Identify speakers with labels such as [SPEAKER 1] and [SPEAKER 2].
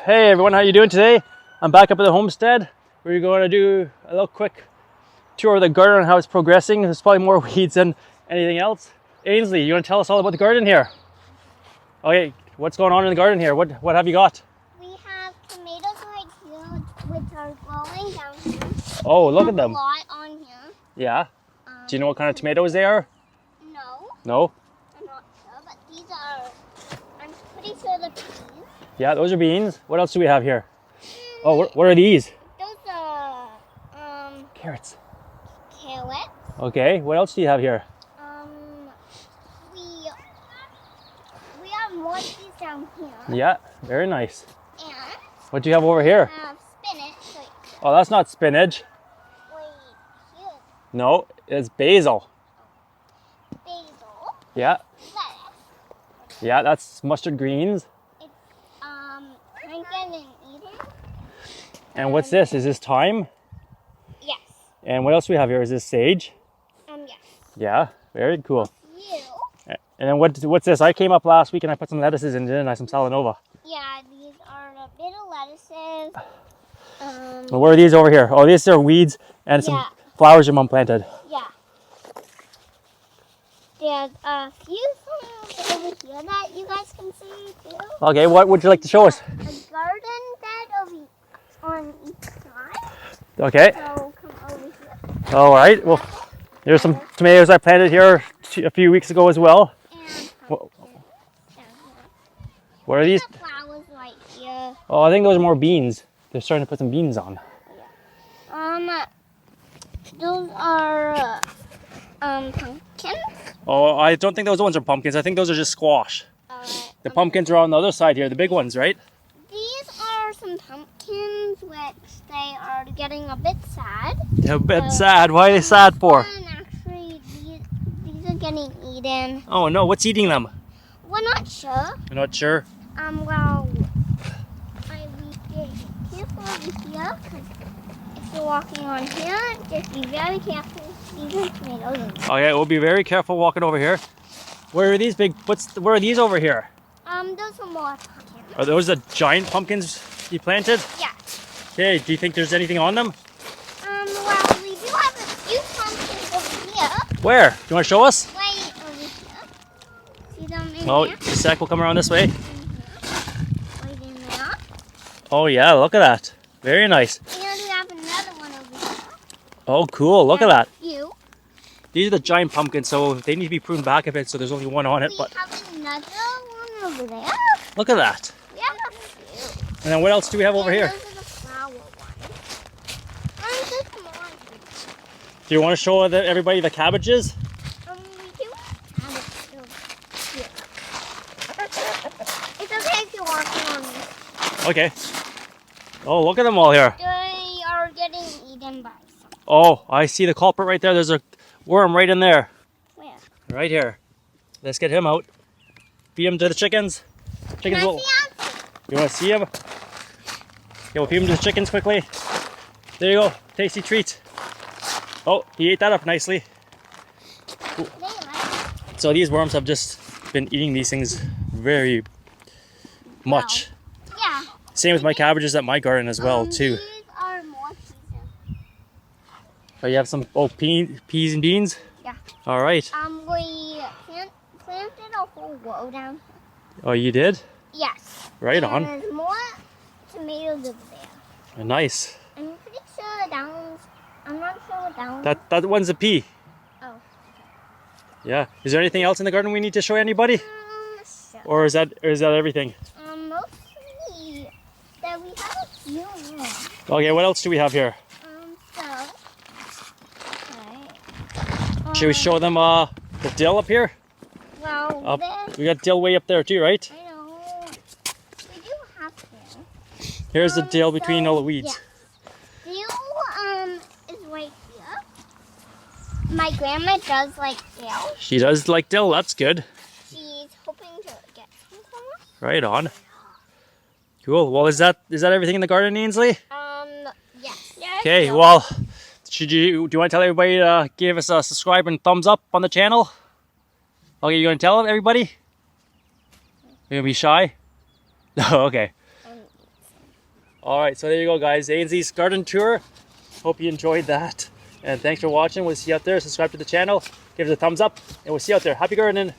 [SPEAKER 1] Hey everyone, how you doing today? I'm back up at the homestead. We're going to do a little quick tour of the garden and how it's progressing. There's probably more weeds than anything else. Ainsley, you want to tell us all about the garden here? Okay, what's going on in the garden here? What have you got?
[SPEAKER 2] We have tomatoes right here, which are growing down here.
[SPEAKER 1] Oh, look at them.
[SPEAKER 2] A lot on here.
[SPEAKER 1] Yeah. Do you know what kind of tomatoes they are?
[SPEAKER 2] No,
[SPEAKER 1] No?
[SPEAKER 2] I'm not sure, but these are, I'm pretty sure they're peas.
[SPEAKER 1] Yeah, those are beans. What else do we have here? Oh, what are these?
[SPEAKER 2] Those are,
[SPEAKER 1] Carrots.
[SPEAKER 2] carrots.
[SPEAKER 1] Okay, what else do you have here?
[SPEAKER 2] We have more peas down here.
[SPEAKER 1] Yeah, very nice.
[SPEAKER 2] And
[SPEAKER 1] What do you have over here?
[SPEAKER 2] we have spinach. Wait,
[SPEAKER 1] Oh, that's not spinach.
[SPEAKER 2] here.
[SPEAKER 1] No, it's basil.
[SPEAKER 2] Basil.
[SPEAKER 1] Yeah,
[SPEAKER 2] Lettuce.
[SPEAKER 1] yeah, that's mustard greens.
[SPEAKER 2] It's, pumpkin and Eden.
[SPEAKER 1] And what's this? Is this thyme?
[SPEAKER 2] Yes.
[SPEAKER 1] And what else do we have here? Is this sage?
[SPEAKER 2] Yes.
[SPEAKER 1] Yeah, very cool.
[SPEAKER 2] You.
[SPEAKER 1] And then what's this? I came up last week and I put some lettuces in, didn't I? Some salanova.
[SPEAKER 2] Yeah, these are a bit of lettuces.
[SPEAKER 1] And what are these over here? Oh, these are weeds and some
[SPEAKER 2] Yeah.
[SPEAKER 1] flowers your mom planted.
[SPEAKER 2] Yeah. There's a few things over here that you guys can see too.
[SPEAKER 1] Okay, what would you like to show us?
[SPEAKER 2] A garden bed on each side.
[SPEAKER 1] Okay.
[SPEAKER 2] So come over here.
[SPEAKER 1] All right. Well, there's some tomatoes I planted here a few weeks ago as well.
[SPEAKER 2] And
[SPEAKER 1] Wha-
[SPEAKER 2] pumpkin down here.
[SPEAKER 1] What are these?
[SPEAKER 2] The flowers right here.
[SPEAKER 1] Oh, I think those are more beans. They're starting to put some beans on.
[SPEAKER 2] Those are pumpkins.
[SPEAKER 1] Oh, I don't think those ones are pumpkins. I think those are just squash. The pumpkins are on the other side here, the big ones, right?
[SPEAKER 2] These are some pumpkins, which they are getting a bit sad.
[SPEAKER 1] They're a bit sad. Why are they sad for?
[SPEAKER 2] And actually, these are getting eaten.
[SPEAKER 1] Oh no, what's eating them?
[SPEAKER 2] We're not sure.
[SPEAKER 1] I'm not sure.
[SPEAKER 2] Well, I be careful over here, because if you're walking on here, just be very careful. These are tomatoes.
[SPEAKER 1] Okay, we'll be very careful walking over here. Where are these big? Where are these over here?
[SPEAKER 2] Those are more pumpkins.
[SPEAKER 1] Are those the giant pumpkins you planted?
[SPEAKER 2] Yeah.
[SPEAKER 1] Okay, do you think there's anything on them?
[SPEAKER 2] Well, we do have a few pumpkins over here.
[SPEAKER 1] Where? Do you want to show us?
[SPEAKER 2] Right over here. See them in
[SPEAKER 1] Oh,
[SPEAKER 2] there?
[SPEAKER 1] just a sec, we'll come around this way.
[SPEAKER 2] Right in there.
[SPEAKER 1] Oh yeah, look at that. Very nice.
[SPEAKER 2] And we have another one over here.
[SPEAKER 1] Oh cool, look at that.
[SPEAKER 2] You.
[SPEAKER 1] These are the giant pumpkins, so they need to be pruned back a bit, so there's only one on it,
[SPEAKER 2] We
[SPEAKER 1] but
[SPEAKER 2] have another one over there.
[SPEAKER 1] look at that.
[SPEAKER 2] We have a few.
[SPEAKER 1] And then what else do we have over
[SPEAKER 2] And
[SPEAKER 1] here?
[SPEAKER 2] those are the flower ones. There's more.
[SPEAKER 1] Do you want to show everybody the cabbages?
[SPEAKER 2] We do have it still here. It's okay if you're walking on this.
[SPEAKER 1] Okay. Oh, look at them all here.
[SPEAKER 2] They are getting eaten by something.
[SPEAKER 1] Oh, I see the culprit right there. There's a worm right in there.
[SPEAKER 2] Where?
[SPEAKER 1] Right here. Let's get him out. Feed him to the chickens.
[SPEAKER 2] Can I
[SPEAKER 1] will.
[SPEAKER 2] see them?
[SPEAKER 1] You want to see him? Yeah, we'll feed him to the chickens quickly. There you go. Tasty treat. Oh, he ate that up nicely.
[SPEAKER 2] They like
[SPEAKER 1] So these worms have just been eating these things very much.
[SPEAKER 2] Yeah.
[SPEAKER 1] Same with my cabbages at my garden as well too.
[SPEAKER 2] These are more seasoned.
[SPEAKER 1] Oh, you have some peas and beans?
[SPEAKER 2] Yeah.
[SPEAKER 1] All right.
[SPEAKER 2] We planted a whole row down here.
[SPEAKER 1] Oh, you did?
[SPEAKER 2] Yes.
[SPEAKER 1] Right
[SPEAKER 2] and
[SPEAKER 1] on.
[SPEAKER 2] There's more tomatoes over there.
[SPEAKER 1] Nice.
[SPEAKER 2] I'm pretty sure that one's. I'm not sure what that one.
[SPEAKER 1] That one's a pea.
[SPEAKER 2] Oh.
[SPEAKER 1] Yeah. Is there anything else in the garden we need to show anybody?
[SPEAKER 2] Sure.
[SPEAKER 1] Or is that everything?
[SPEAKER 2] Mostly that we have a few more.
[SPEAKER 1] Okay, what else do we have here?
[SPEAKER 2] Okay.
[SPEAKER 1] Should we show them the dill up here?
[SPEAKER 2] Well,
[SPEAKER 1] We got dill way up there too, right?
[SPEAKER 2] I know. We do have to.
[SPEAKER 1] Here's the dill between all the weeds.
[SPEAKER 2] Yeah. Dill is right here. My grandma does like dill.
[SPEAKER 1] She does like dill, that's good.
[SPEAKER 2] She's hoping to get some from us.
[SPEAKER 1] Right on. Cool. Well, is that everything in the garden, Ainsley?
[SPEAKER 2] Yes.
[SPEAKER 1] Okay, well, do you want to tell everybody to give us a subscribe and thumbs up on the channel? Okay, you going to tell everybody? You're going to be shy? No, okay. All right, so there you go, guys. Ainsley's garden tour. Hope you enjoyed that. And thanks for watching. We'll see you out there. Subscribe to the channel. Give us a thumbs up. And we'll see you out there. Happy gardening.